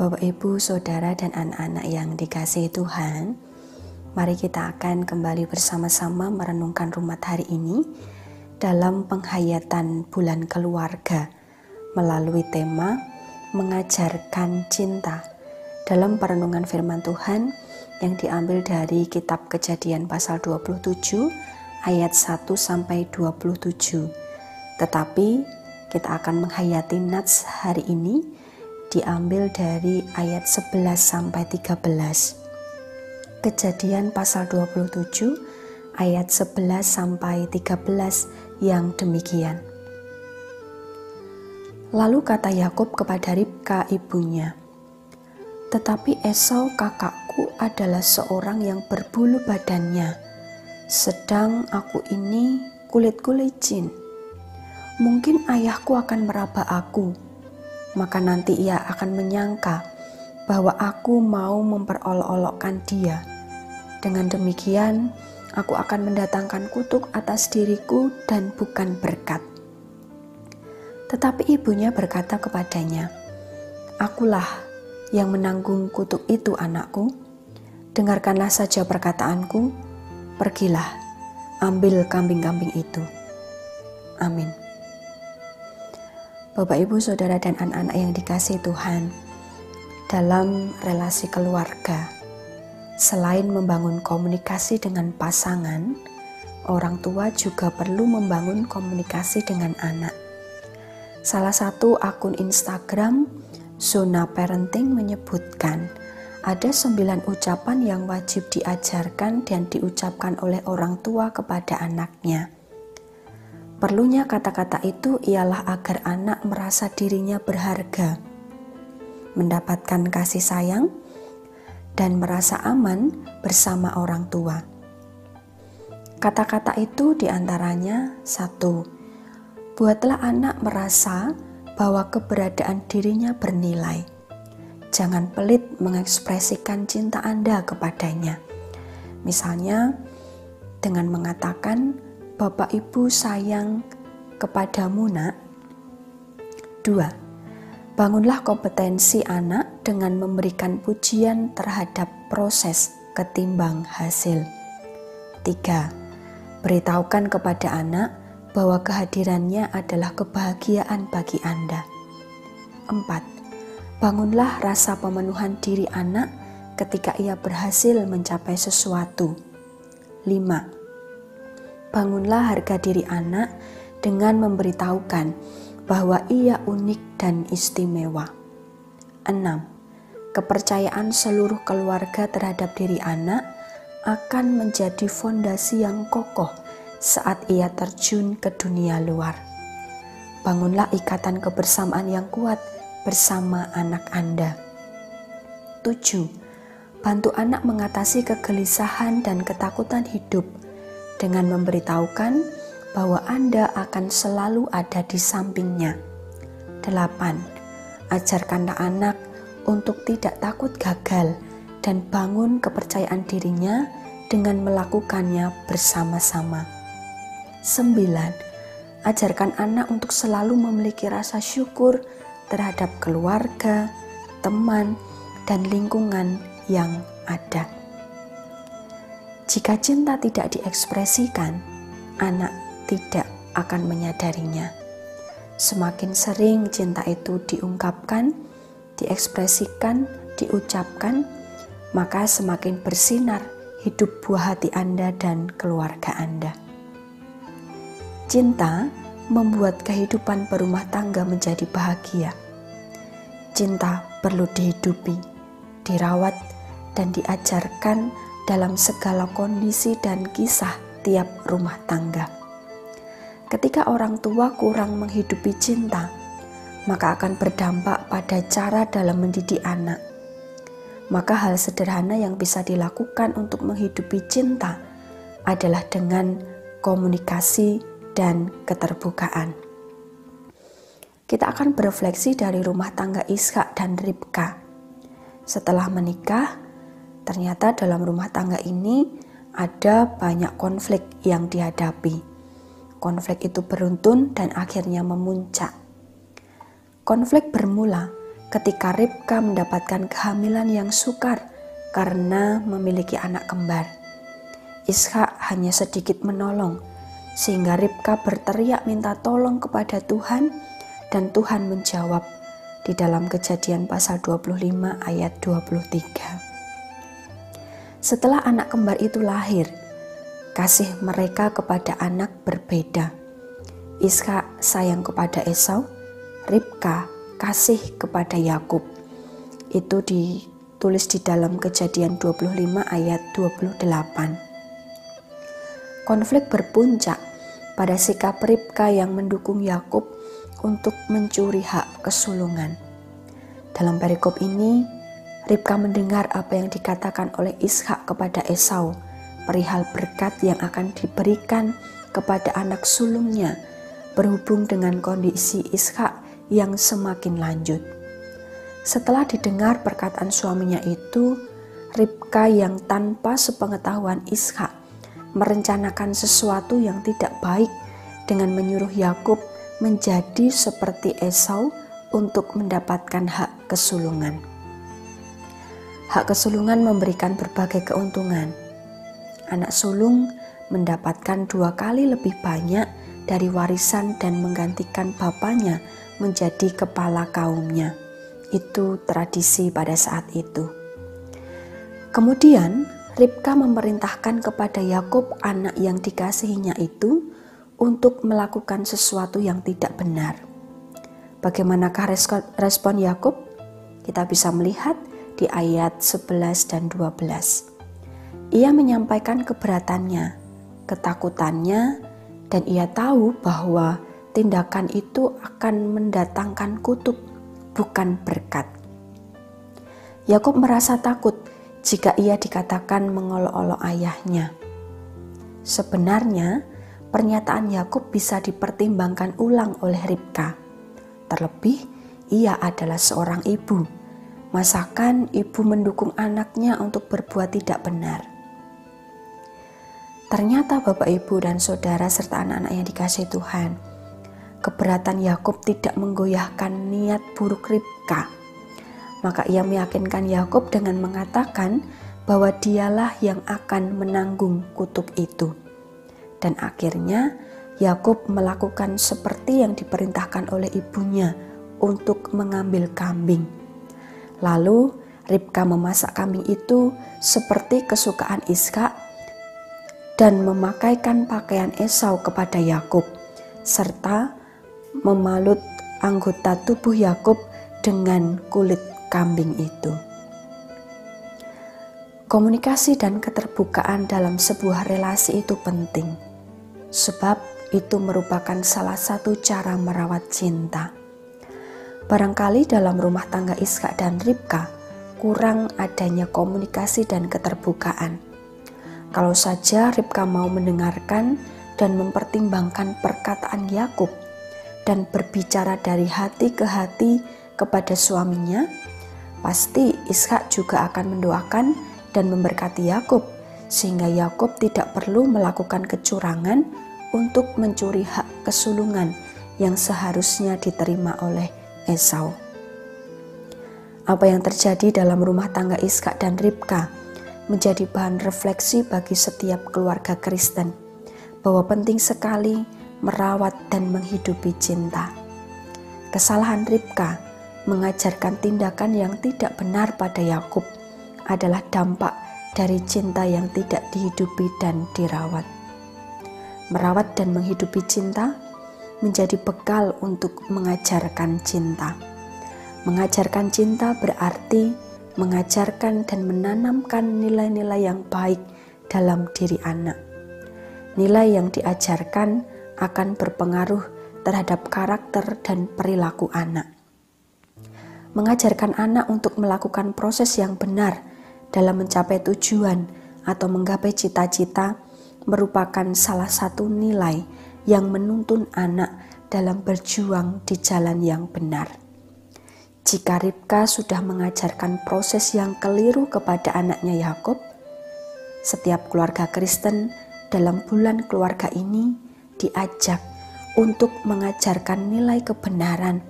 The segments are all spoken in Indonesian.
Bapak, Ibu, Saudara, dan anak-anak yang dikasihi Tuhan, mari kita akan kembali bersama-sama merenungkan Rumat hari ini dalam penghayatan bulan keluarga melalui tema mengajarkan cinta dalam perenungan firman Tuhan yang diambil dari kitab Kejadian pasal 27 ayat 1-27. Tetapi kita akan menghayati nats hari ini diambil dari ayat 11-13. Kejadian pasal 27 ayat 11-13 yang demikian. Lalu kata Yakub kepada Ribka ibunya, "Tetapi Esau kakakku adalah seorang yang berbulu badannya, sedang aku ini kulitku licin. Mungkin ayahku akan meraba aku, maka nanti ia akan menyangka bahwa aku mau memperolok-olokkan dia. Dengan demikian, aku akan mendatangkan kutuk atas diriku dan bukan berkat." Tetapi ibunya berkata kepadanya, "Akulah yang menanggung kutuk itu, anakku. Dengarkanlah saja perkataanku, pergilah, ambil kambing-kambing itu." Amin. Bapak, Ibu, Saudara, dan anak-anak yang dikasihi Tuhan, dalam relasi keluarga, selain membangun komunikasi dengan pasangan, orang tua juga perlu membangun komunikasi dengan anak. Salah satu akun Instagram, Zona Parenting, menyebutkan ada 9 ucapan yang wajib diajarkan dan diucapkan oleh orang tua kepada anaknya. Perlunya kata-kata itu ialah agar anak merasa dirinya berharga, mendapatkan kasih sayang, dan merasa aman bersama orang tua. Kata-kata itu diantaranya: 1. Buatlah anak merasa bahwa keberadaan dirinya bernilai. Jangan pelit mengekspresikan cinta Anda kepadanya. Misalnya dengan mengatakan, "Bapak Ibu sayang kepadamu, Nak." 2. Bangunlah kompetensi anak dengan memberikan pujian terhadap proses ketimbang hasil. 3. Beritahukan kepada anak bahwa kehadirannya adalah kebahagiaan bagi Anda. 4. Bangunlah rasa pemenuhan diri anak ketika ia berhasil mencapai sesuatu. 5. Bangunlah harga diri anak dengan memberitahukan bahwa ia unik dan istimewa. 6. Kepercayaan seluruh keluarga terhadap diri anak akan menjadi fondasi yang kokoh saat ia terjun ke dunia luar. Bangunlah ikatan kebersamaan yang kuat bersama anak Anda. 7. Bantu anak mengatasi kegelisahan dan ketakutan hidup dengan memberitahukan bahwa Anda akan selalu ada di sampingnya. 8. Ajarkanlah anak untuk tidak takut gagal dan bangun kepercayaan dirinya dengan melakukannya bersama-sama. 9. Ajarkan anak untuk selalu memiliki rasa syukur terhadap keluarga, teman, dan lingkungan yang ada. Jika cinta tidak diekspresikan, anak tidak akan menyadarinya. Semakin sering cinta itu diungkapkan, diekspresikan, diucapkan, maka semakin bersinar hidup buah hati Anda dan keluarga Anda. Cinta membuat kehidupan berumah tangga menjadi bahagia. Cinta perlu dihidupi, dirawat, dan diajarkan dalam segala kondisi dan kisah tiap rumah tangga. Ketika orang tua kurang menghidupi cinta, maka akan berdampak pada cara dalam mendidik anak. Maka hal sederhana yang bisa dilakukan untuk menghidupi cinta adalah dengan komunikasi dan keterbukaan. Kita akan berefleksi dari rumah tangga Ishak dan Ribka. Setelah menikah, ternyata dalam rumah tangga ini ada banyak konflik yang dihadapi. Konflik itu beruntun dan akhirnya memuncak. Konflik bermula ketika Ribka mendapatkan kehamilan yang sukar karena memiliki anak kembar. Ishak hanya sedikit menolong, sehingga Ribka berteriak minta tolong kepada Tuhan, dan Tuhan menjawab di dalam Kejadian pasal 25 ayat 23. Setelah anak kembar itu lahir, kasih mereka kepada anak berbeda. Ishak sayang kepada Esau, Ribka kasih kepada Yakub. Itu ditulis di dalam Kejadian 25 ayat 28. Konflik berpuncak pada sikap Ribka yang mendukung Yakub untuk mencuri hak kesulungan. Dalam perikop ini, Ribka mendengar apa yang dikatakan oleh Ishak kepada Esau perihal berkat yang akan diberikan kepada anak sulungnya berhubung dengan kondisi Ishak yang semakin lanjut. Setelah didengar perkataan suaminya itu, Ribka yang tanpa sepengetahuan Ishak merencanakan sesuatu yang tidak baik dengan menyuruh Yakub menjadi seperti Esau untuk mendapatkan hak kesulungan. Hak kesulungan memberikan berbagai keuntungan. Anak sulung mendapatkan 2 kali lebih banyak dari warisan dan menggantikan bapaknya menjadi kepala kaumnya. Itu tradisi pada saat itu. Kemudian Ribka memerintahkan kepada Yakub, anak yang dikasihinya itu, untuk melakukan sesuatu yang tidak benar. Bagaimanakah respon Yakub? Kita bisa melihat di ayat 11 dan 12. Ia menyampaikan keberatannya, ketakutannya, dan ia tahu bahwa tindakan itu akan mendatangkan kutuk, bukan berkat. Yakub merasa takut jika ia dikatakan mengolok-olok ayahnya. Sebenarnya, pernyataan Yakub bisa dipertimbangkan ulang oleh Ribka. Terlebih, ia adalah seorang ibu. Masakan ibu mendukung anaknya untuk berbuat tidak benar? Ternyata Bapak, Ibu, dan Saudara serta anak-anak yang dikasihi Tuhan, keberatan Yakub tidak menggoyahkan niat buruk Ribka. Maka ia meyakinkan Yakub dengan mengatakan bahwa dialah yang akan menanggung kutuk itu. Dan akhirnya Yakub melakukan seperti yang diperintahkan oleh ibunya untuk mengambil kambing. Lalu Ribka memasak kambing itu seperti kesukaan Ishak dan memakaikan pakaian Esau kepada Yakub, serta memalut anggota tubuh Yakub dengan kulit kambing itu. Komunikasi dan keterbukaan dalam sebuah relasi itu penting, sebab itu merupakan salah satu cara merawat cinta. Barangkali dalam rumah tangga Ishak dan Ribka kurang adanya komunikasi dan keterbukaan. Kalau saja Ribka mau mendengarkan dan mempertimbangkan perkataan Yakub dan berbicara dari hati ke hati kepada suaminya, pasti Ishak juga akan mendoakan dan memberkati Yakub, sehingga Yakub tidak perlu melakukan kecurangan untuk mencuri hak kesulungan yang seharusnya diterima oleh Esau. Apa yang terjadi dalam rumah tangga Ishak dan Ribka menjadi bahan refleksi bagi setiap keluarga Kristen, bahwa penting sekali merawat dan menghidupi cinta. Kesalahan Ribka mengajarkan tindakan yang tidak benar pada Yakub adalah dampak dari cinta yang tidak dihidupi dan dirawat. Merawat dan menghidupi cinta menjadi bekal untuk mengajarkan cinta. Mengajarkan cinta berarti mengajarkan dan menanamkan nilai-nilai yang baik dalam diri anak. Nilai yang diajarkan akan berpengaruh terhadap karakter dan perilaku anak. Mengajarkan anak untuk melakukan proses yang benar dalam mencapai tujuan atau menggapai cita-cita merupakan salah satu nilai yang menuntun anak dalam berjuang di jalan yang benar. Jika Ribka sudah mengajarkan proses yang keliru kepada anaknya Yakub, setiap keluarga Kristen dalam bulan keluarga ini diajak untuk mengajarkan nilai kebenaran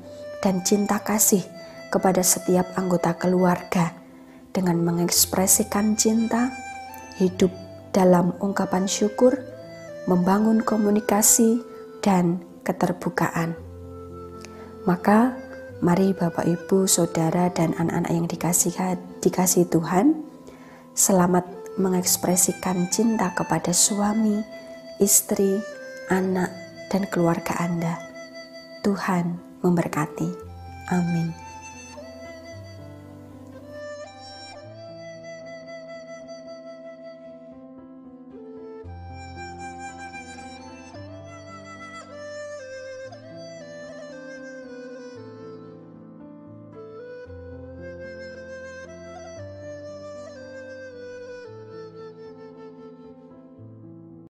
dan cinta kasih kepada setiap anggota keluarga dengan mengekspresikan cinta, hidup dalam ungkapan syukur, membangun komunikasi dan keterbukaan. Maka mari Bapak Ibu, Saudara dan anak-anak yang dikasihi Tuhan, selamat mengekspresikan cinta kepada suami, istri, anak, dan keluarga Anda. Tuhan memberkati. Amin.